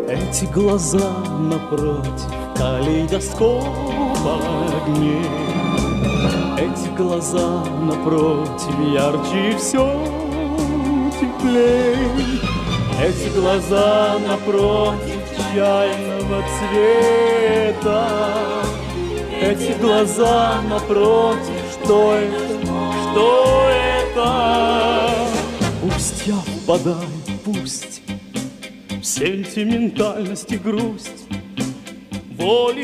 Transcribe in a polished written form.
Эти глаза напротив калейдоскопа огней. Эти глаза напротив ярче все теплей. Эти глаза напротив чайного цвета. Эти глаза напротив, что это, что это? Пусть я впадаю, пусть в сентиментальность и грусть, воли